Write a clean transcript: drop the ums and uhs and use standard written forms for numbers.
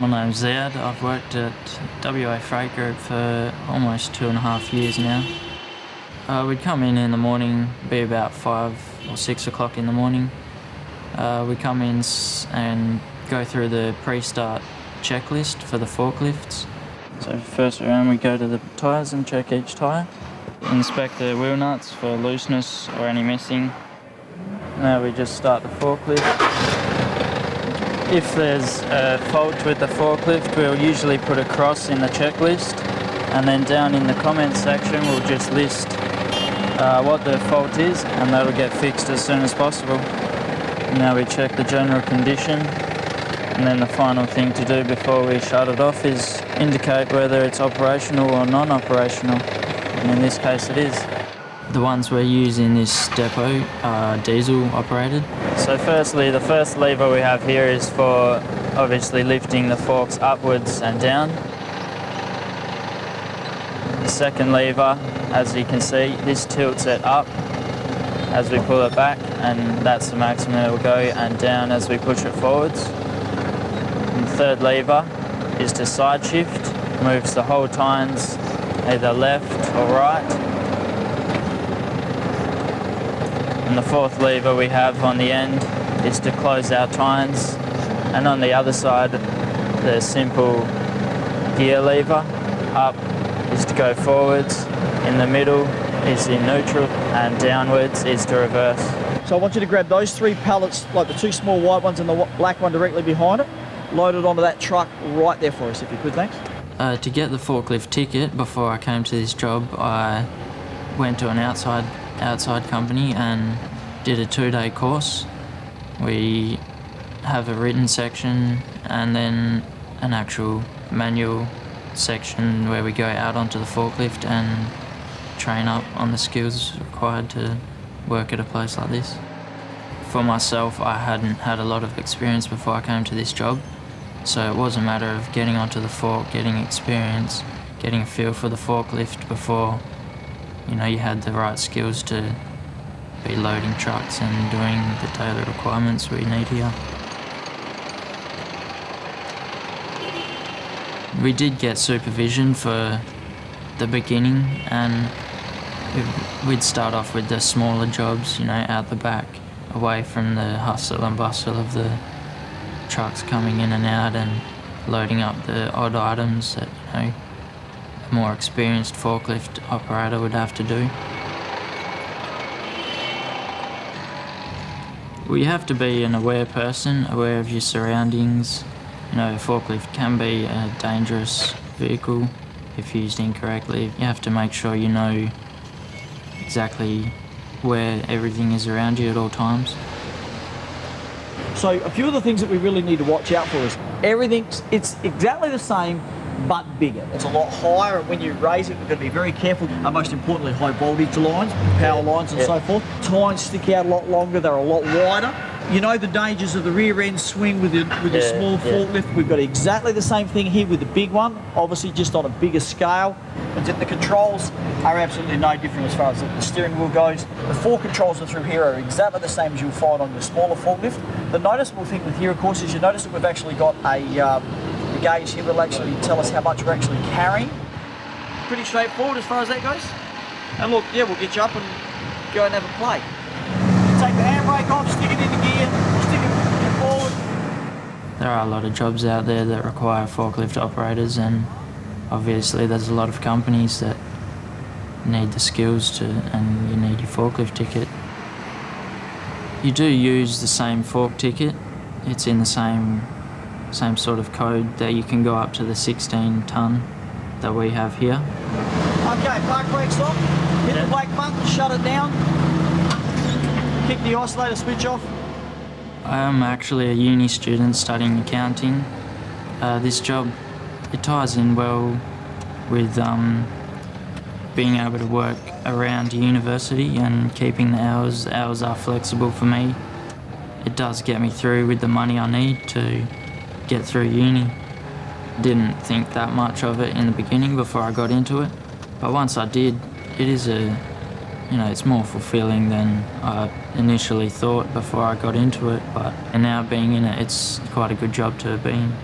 My name's Ziad. I've worked at WA Freight Group for almost 2.5 years now. We'd come in the morning, be about 5 or 6 o'clock in the morning. We come in and go through the pre-start checklist for the forklifts. So first round we go to the tyres and check each tyre. Inspect the wheel nuts for looseness or any missing. Now we just start the forklift. If there's a fault with the forklift, we'll usually put a cross in the checklist, and then down in the comments section we'll just list what the fault is, and that'll get fixed as soon as possible. Now we check the general condition, and then the final thing to do before we shut it off is indicate whether it's operational or non-operational, and in this case it is. The ones we use in this depot are diesel operated. So firstly, the first lever we have here is for obviously lifting the forks upwards and down. The second lever, as you can see, this tilts it up as we pull it back, and that's the maximum it will go, and down as we push it forwards. And the third lever is to side shift, moves the whole tines either left or right. And the fourth lever we have on the end is to close our tines, and on the other side the simple gear lever up is to go forwards, in the middle is in neutral, and downwards is to reverse. So I want you to grab those 3 pallets, like the 2 small white ones and the black one directly behind it, load it onto that truck right there for us if you could, thanks. To get the forklift ticket before I came to this job, I went to an outside company and did a 2-day course. We have a written section and then an actual manual section where we go out onto the forklift and train up on the skills required to work at a place like this. For myself, I hadn't had a lot of experience before I came to this job, so it was a matter of getting onto the fork, getting experience, getting a feel for the forklift before you had the right skills to be loading trucks and doing the daily requirements we need here. We did get supervision for the beginning, and we'd start off with the smaller jobs, out the back, away from the hustle and bustle of the trucks coming in and out and loading up the odd items that, a more experienced forklift operator would have to do. We have to be an aware person, aware of your surroundings. A forklift can be a dangerous vehicle if used incorrectly. You have to make sure you know exactly where everything is around you at all times. So a few of the things that we really need to watch out for is it's exactly the same but bigger. It's a lot higher, and when you raise it, we've got to be very careful. And most importantly, high voltage lines, power lines and so forth. Tines stick out a lot longer, they're a lot wider. The dangers of the rear end swing with the small forklift. We've got exactly the same thing here with the big one, obviously just on a bigger scale. And the controls are absolutely no different as far as the steering wheel goes. The 4 controls that are through here are exactly the same as you'll find on the smaller forklift. The noticeable thing with here, of course, is you notice that we've actually got a gauge here that will actually tell us how much we're actually carrying. Pretty straightforward as far as that goes. And look, we'll get you up and go and have a play. Take the handbrake off, stick it in the gear, stick it forward. There are a lot of jobs out there that require forklift operators, and obviously there's a lot of companies that need the skills and you need your forklift ticket. You do use the same fork ticket. It's in the same sort of code that you can go up to the 16 tonne that we have here. Okay, park brakes off, hit the black button, shut it down, kick the oscillator switch off. I am actually a uni student studying accounting. This job, it ties in well with being able to work around university and keeping the hours. The hours are flexible for me. It does get me through with the money I need to get through uni. Didn't think that much of it in the beginning before I got into it, but once I did, it is it's more fulfilling than I initially thought before I got into it, and now being in it, it's quite a good job to have been.